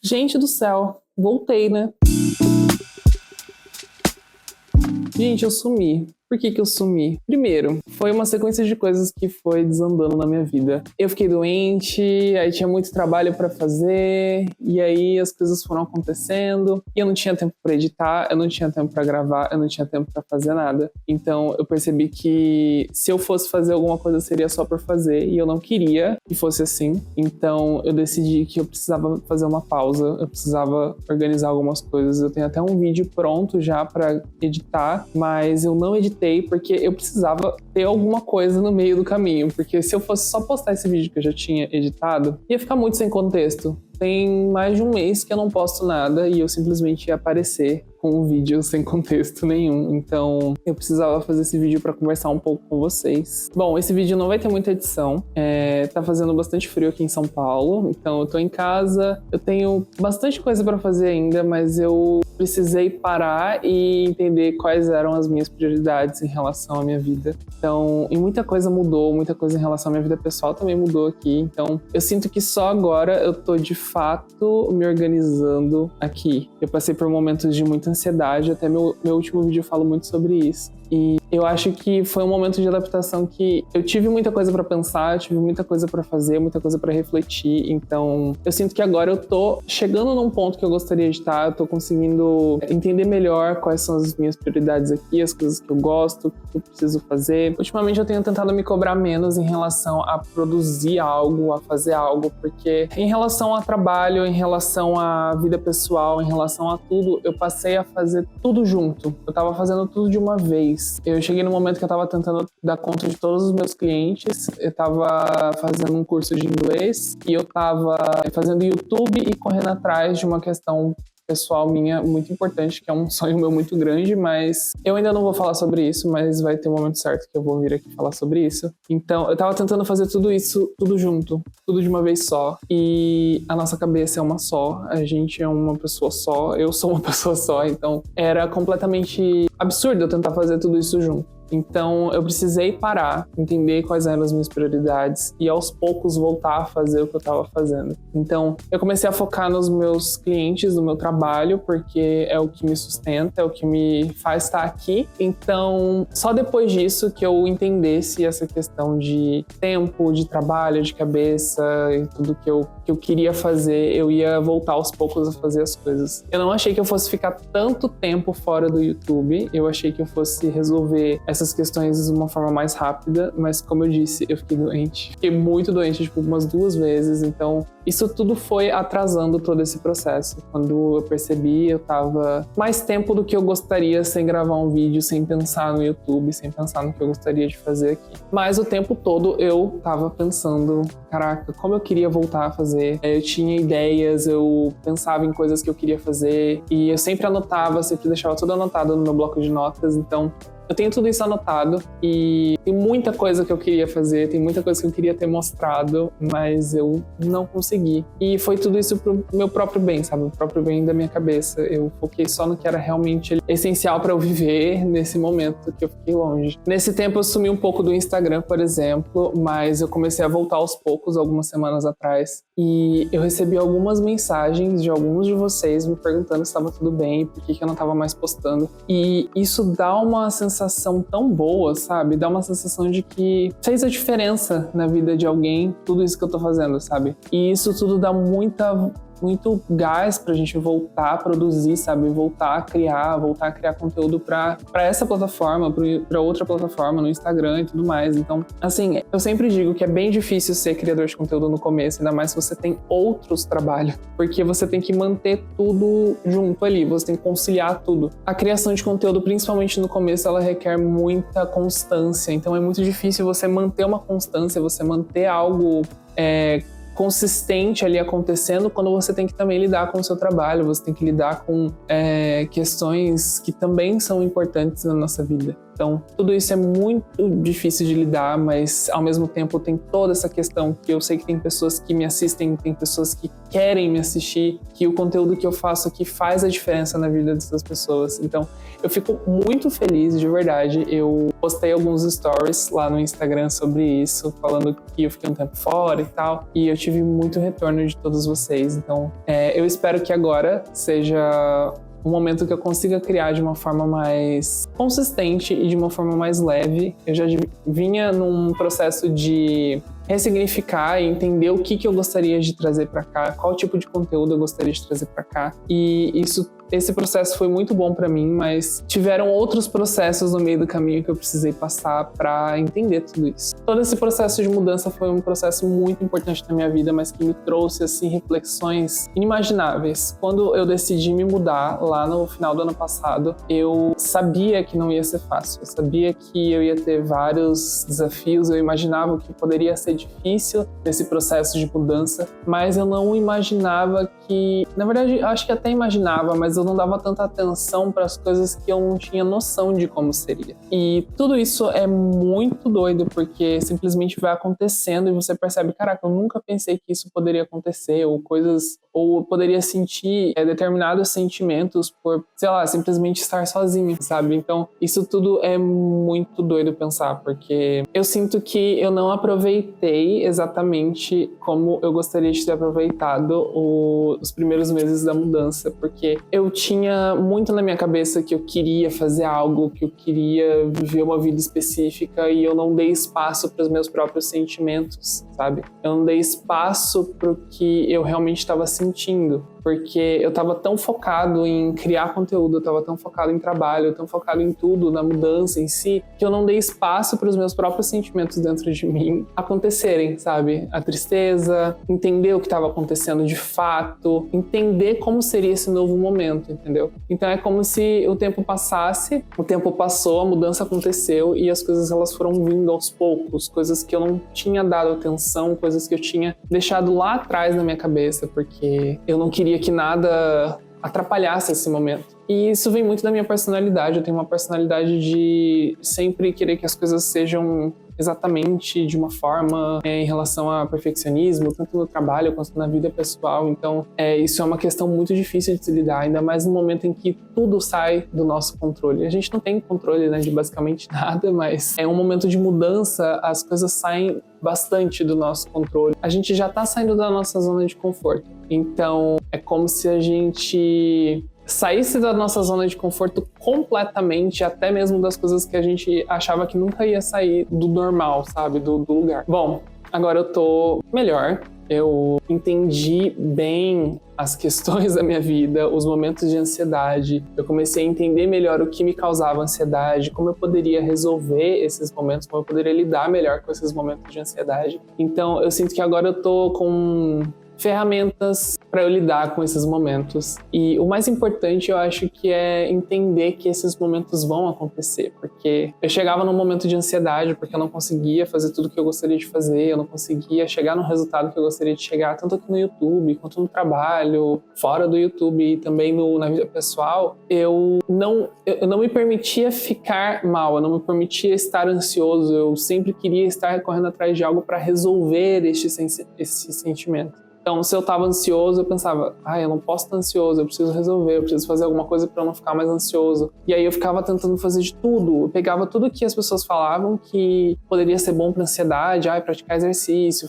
Gente do céu, voltei, né? Gente, eu sumi. Por que eu sumi? Primeiro, foi uma sequência de coisas que foi desandando na minha vida. Eu fiquei doente, aí tinha muito trabalho pra fazer, e aí as coisas foram acontecendo, e eu não tinha tempo pra editar, eu não tinha tempo pra gravar, eu não tinha tempo pra fazer nada. Então eu percebi que se eu fosse fazer alguma coisa seria só por fazer, e eu não queria que fosse assim. Então eu decidi que eu precisava fazer uma pausa, eu precisava organizar algumas coisas. Eu tenho até um vídeo pronto já pra editar, mas eu não editei porque eu precisava ter alguma coisa no meio do caminho, porque se eu fosse só postar esse vídeo que eu já tinha editado, ia ficar muito sem contexto. Tem mais de um mês que eu não posto nada e eu simplesmente ia aparecer com um vídeo sem contexto nenhum. Então eu precisava fazer esse vídeo para conversar um pouco com vocês. Bom, esse vídeo não vai ter muita edição. Tá fazendo bastante frio aqui em São Paulo, então eu tô em casa. Eu tenho bastante coisa para fazer ainda, mas eu precisei parar e entender quais eram as minhas prioridades em relação à minha vida. Então, e muita coisa mudou, muita coisa em relação à minha vida pessoal também mudou aqui. Então, eu sinto que só agora eu tô de fato me organizando aqui. Eu passei por momentos de muita ansiedade, até meu último vídeo eu falo muito sobre isso. E eu acho que foi um momento de adaptação que eu tive muita coisa pra pensar, eu tive muita coisa pra fazer, muita coisa pra refletir. Então, eu sinto que agora eu tô chegando num ponto que eu gostaria de estar, eu tô conseguindo entender melhor quais são as minhas prioridades aqui, as coisas que eu gosto, o que eu preciso fazer. Ultimamente eu tenho tentado me cobrar menos em relação a produzir algo, a fazer algo, porque em relação a trabalho, em relação à vida pessoal, em relação a tudo, eu passei a fazer tudo junto. Eu tava fazendo tudo de uma vez. Eu cheguei no momento que eu tava tentando dar conta de todos os meus clientes, eu tava fazendo um curso de inglês e eu tava fazendo YouTube e correndo atrás de uma questão pessoal minha muito importante, que é um sonho meu muito grande, mas eu ainda não vou falar sobre isso, mas vai ter um momento certo que eu vou vir aqui falar sobre isso. Então, eu tava tentando fazer tudo isso, tudo junto, tudo de uma vez só, e a nossa cabeça é uma só, a gente é uma pessoa só, eu sou uma pessoa só, então era completamente absurdo eu tentar fazer tudo isso junto. Então eu precisei parar, entender quais eram as minhas prioridades e aos poucos voltar a fazer o que eu estava fazendo. Então eu comecei a focar nos meus clientes, no meu trabalho, porque é o que me sustenta, é o que me faz estar aqui. Então só depois disso que eu entendesse essa questão de tempo, de trabalho, de cabeça e tudo que eu queria fazer, eu ia voltar aos poucos a fazer as coisas. Eu não achei que eu fosse ficar tanto tempo fora do YouTube, eu achei que eu fosse resolver essas questões de uma forma mais rápida, mas como eu disse, eu fiquei doente. Fiquei muito doente, tipo, umas 2 vezes, então isso tudo foi atrasando todo esse processo. Quando eu percebi, eu tava mais tempo do que eu gostaria sem gravar um vídeo, sem pensar no YouTube, sem pensar no que eu gostaria de fazer aqui. Mas o tempo todo eu tava pensando, caraca, como eu queria voltar a fazer. Eu tinha ideias, eu pensava em coisas que eu queria fazer e eu sempre anotava, sempre deixava tudo anotado no meu bloco de notas, então eu tenho tudo isso anotado e tem muita coisa que eu queria fazer, tem muita coisa que eu queria ter mostrado, mas eu não consegui. E foi tudo isso pro meu próprio bem, sabe? O próprio bem da minha cabeça. Eu foquei só no que era realmente essencial para eu viver nesse momento que eu fiquei longe. Nesse tempo eu sumi um pouco do Instagram, por exemplo, mas eu comecei a voltar aos poucos, algumas semanas atrás. E eu recebi algumas mensagens de alguns de vocês me perguntando se estava tudo bem, por que eu não estava mais postando. E isso dá uma sensação tão boa, sabe? Dá uma sensação de que fez a diferença na vida de alguém, tudo isso que eu tô fazendo, sabe? E isso tudo dá muito gás pra gente voltar a produzir, sabe? Voltar a criar conteúdo pra essa plataforma, pra outra plataforma, no Instagram e tudo mais. Então, assim, eu sempre digo que é bem difícil ser criador de conteúdo no começo, ainda mais se você tem outros trabalhos, porque você tem que manter tudo junto ali, você tem que conciliar tudo. A criação de conteúdo, principalmente no começo, ela requer muita constância, então é muito difícil você manter uma constância, você manter algo consistente ali acontecendo quando você tem que também lidar com o seu trabalho, você tem que lidar com questões que também são importantes na nossa vida. Então, tudo isso é muito difícil de lidar, mas ao mesmo tempo tem toda essa questão que eu sei que tem pessoas que me assistem, tem pessoas que querem me assistir, que o conteúdo que eu faço aqui faz a diferença na vida dessas pessoas. Então, eu fico muito feliz, de verdade. Eu postei alguns stories lá no Instagram sobre isso, falando que eu fiquei um tempo fora e tal, e eu tive muito retorno de todos vocês. Então, eu espero que agora seja um momento que eu consiga criar de uma forma mais consistente e de uma forma mais leve. Eu já vinha num processo de ressignificar e entender o que eu gostaria de trazer para cá, qual tipo de conteúdo eu gostaria de trazer para cá. E esse processo foi muito bom para mim, mas tiveram outros processos no meio do caminho que eu precisei passar para entender tudo isso. Todo esse processo de mudança foi um processo muito importante na minha vida, mas que me trouxe assim reflexões inimagináveis. Quando eu decidi me mudar lá no final do ano passado, eu sabia que não ia ser fácil. Eu sabia que eu ia ter vários desafios, eu imaginava que poderia ser difícil nesse processo de mudança, mas eu não imaginava que... Na verdade, acho que até imaginava, mas eu não dava tanta atenção para as coisas que eu não tinha noção de como seria. E tudo isso é muito doido, porque simplesmente vai acontecendo e você percebe, caraca, eu nunca pensei que isso poderia acontecer, ou poderia sentir determinados sentimentos por, sei lá, simplesmente estar sozinho, sabe? Então, isso tudo é muito doido pensar, porque eu sinto que eu não aproveitei exatamente como eu gostaria de ter aproveitado os primeiros meses da mudança, porque eu tinha muito na minha cabeça que eu queria fazer algo, que eu queria viver uma vida específica, e eu não dei espaço para os meus próprios sentimentos, sabe? Eu não dei espaço para o que eu realmente estava sentindo, porque eu estava tão focado em criar conteúdo, eu estava tão focado em trabalho, tão focado em tudo, na mudança em si, que eu não dei espaço para os meus próprios sentimentos dentro de mim acontecerem, sabe? A tristeza, entender o que estava acontecendo de fato, entender como seria esse novo momento, entendeu? Então é como se o tempo passasse, o tempo passou, a mudança aconteceu e as coisas elas foram vindo aos poucos, coisas que eu não tinha dado atenção, coisas que eu tinha deixado lá atrás na minha cabeça, porque eu não queria que nada atrapalhasse esse momento. E isso vem muito da minha personalidade. Eu tenho uma personalidade de sempre querer que as coisas sejam exatamente de uma forma em relação a perfeccionismo, tanto no trabalho quanto na vida pessoal. Então, isso é uma questão muito difícil de se lidar, ainda mais no momento em que tudo sai do nosso controle. A gente não tem controle, né, de basicamente nada, mas é um momento de mudança, as coisas saem bastante do nosso controle. A gente já está saindo da nossa zona de conforto. Então, é como se a gente saísse da nossa zona de conforto completamente, até mesmo das coisas que a gente achava que nunca ia sair do normal, sabe? Do lugar. Bom, agora eu tô melhor. Eu entendi bem as questões da minha vida, os momentos de ansiedade. Eu comecei a entender melhor o que me causava ansiedade, como eu poderia resolver esses momentos, como eu poderia lidar melhor com esses momentos de ansiedade. Então, eu sinto que agora eu tô com ferramentas para eu lidar com esses momentos. E o mais importante, eu acho que é entender que esses momentos vão acontecer, porque eu chegava num momento de ansiedade porque eu não conseguia fazer tudo o que eu gostaria de fazer, eu não conseguia chegar no resultado que eu gostaria de chegar, tanto aqui no YouTube, quanto no trabalho, fora do YouTube e também na vida pessoal. Eu não me permitia ficar mal, eu não me permitia estar ansioso, eu sempre queria estar correndo atrás de algo para resolver esse sentimento. Então, se eu estava ansioso, eu pensava, eu não posso estar ansioso, eu preciso resolver, eu preciso fazer alguma coisa para eu não ficar mais ansioso. E aí eu ficava tentando fazer de tudo. Eu pegava tudo que as pessoas falavam que poderia ser bom para ansiedade, praticar exercício,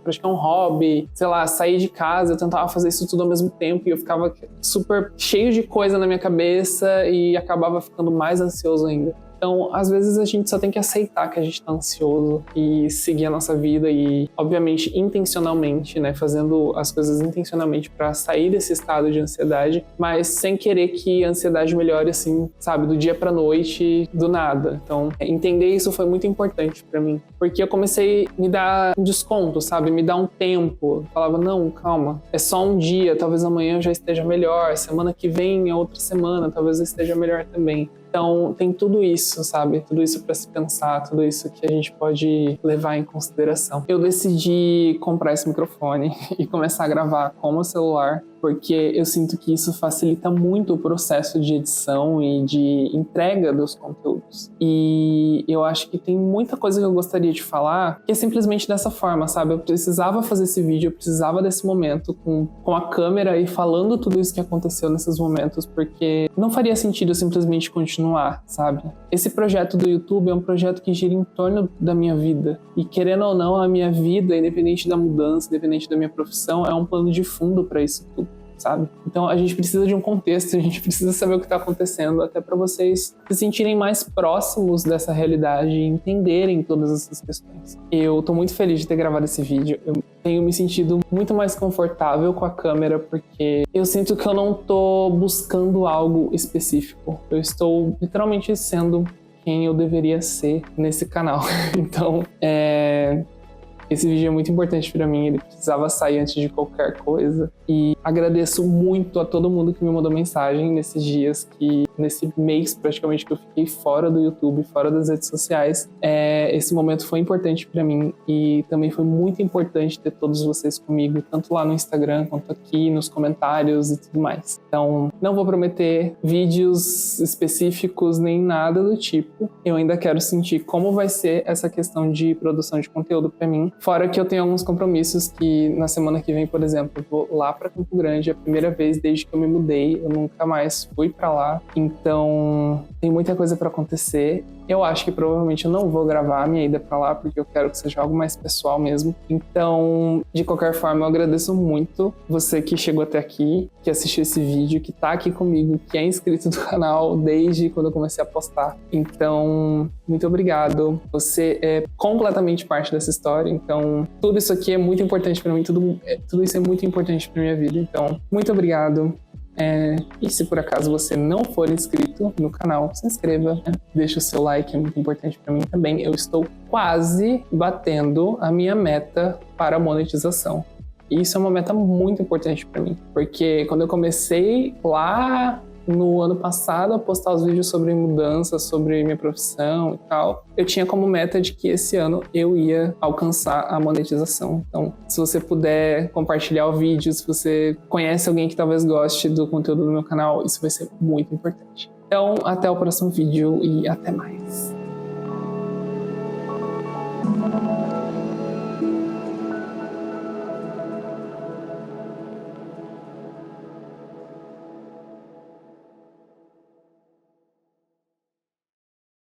praticar um hobby, sei lá, sair de casa, eu tentava fazer isso tudo ao mesmo tempo e eu ficava super cheio de coisa na minha cabeça e acabava ficando mais ansioso ainda. Então, às vezes a gente só tem que aceitar que a gente tá ansioso e seguir a nossa vida e, obviamente, intencionalmente, né? Fazendo as coisas intencionalmente para sair desse estado de ansiedade, mas sem querer que a ansiedade melhore assim, sabe? Do dia pra noite, do nada. Então, entender isso foi muito importante para mim, porque eu comecei a me dar um desconto, sabe? Me dar um tempo. Eu falava, não, calma, é só um dia, talvez amanhã eu já esteja melhor, semana que vem é outra semana, talvez eu esteja melhor também. Então, tem tudo isso, sabe? Tudo isso para se pensar, tudo isso que a gente pode levar em consideração. Eu decidi comprar esse microfone e começar a gravar com o celular, porque eu sinto que isso facilita muito o processo de edição e de entrega dos conteúdos. pontos. E eu acho que tem muita coisa que eu gostaria de falar que é simplesmente dessa forma, sabe? Eu precisava fazer esse vídeo, eu precisava desse momento com a câmera e falando tudo isso que aconteceu nesses momentos, porque não faria sentido eu simplesmente continuar, sabe? Esse projeto do YouTube é um projeto que gira em torno da minha vida. E querendo ou não, a minha vida, independente da mudança, independente da minha profissão, é um plano de fundo para isso tudo, sabe? Então a gente precisa de um contexto, a gente precisa saber o que está acontecendo, até para vocês se sentirem mais próximos dessa realidade e entenderem todas essas questões. Eu tô muito feliz de ter gravado esse vídeo. Eu tenho me sentido muito mais confortável com a câmera, porque eu sinto que eu não tô buscando algo específico. Eu estou literalmente sendo quem eu deveria ser nesse canal. Então, esse vídeo é muito importante para mim, ele precisava sair antes de qualquer coisa. E agradeço muito a todo mundo que me mandou mensagem nesses dias, nesse mês praticamente que eu fiquei fora do YouTube, fora das redes sociais. Esse momento foi importante para mim e também foi muito importante ter todos vocês comigo, tanto lá no Instagram quanto aqui nos comentários e tudo mais. Então, não vou prometer vídeos específicos nem nada do tipo. Eu ainda quero sentir como vai ser essa questão de produção de conteúdo para mim. Fora que eu tenho alguns compromissos que na semana que vem, por exemplo, eu vou lá para Campo Grande, é a primeira vez desde que eu me mudei, eu nunca mais fui para lá. Então, tem muita coisa para acontecer. Eu acho que provavelmente eu não vou gravar a minha ida para lá, porque eu quero que seja algo mais pessoal mesmo. Então, de qualquer forma, eu agradeço muito você que chegou até aqui, que assistiu esse vídeo, que tá aqui comigo, que é inscrito do canal desde quando eu comecei a postar. Então, muito obrigado. Você é completamente parte dessa história. Então, tudo isso aqui é muito importante para mim. Tudo isso é muito importante para minha vida. Então, muito obrigado. E se por acaso você não for inscrito no canal, se inscreva, né? Deixa o seu like, é muito importante para mim também. Eu estou quase batendo a minha meta para a monetização. E isso é uma meta muito importante para mim, porque quando eu comecei lá no ano passado a postar os vídeos sobre mudança, sobre minha profissão e tal, eu tinha como meta de que esse ano eu ia alcançar a monetização. Então, se você puder compartilhar o vídeo, se você conhece alguém que talvez goste do conteúdo do meu canal, isso vai ser muito importante. Então, até o próximo vídeo e até mais.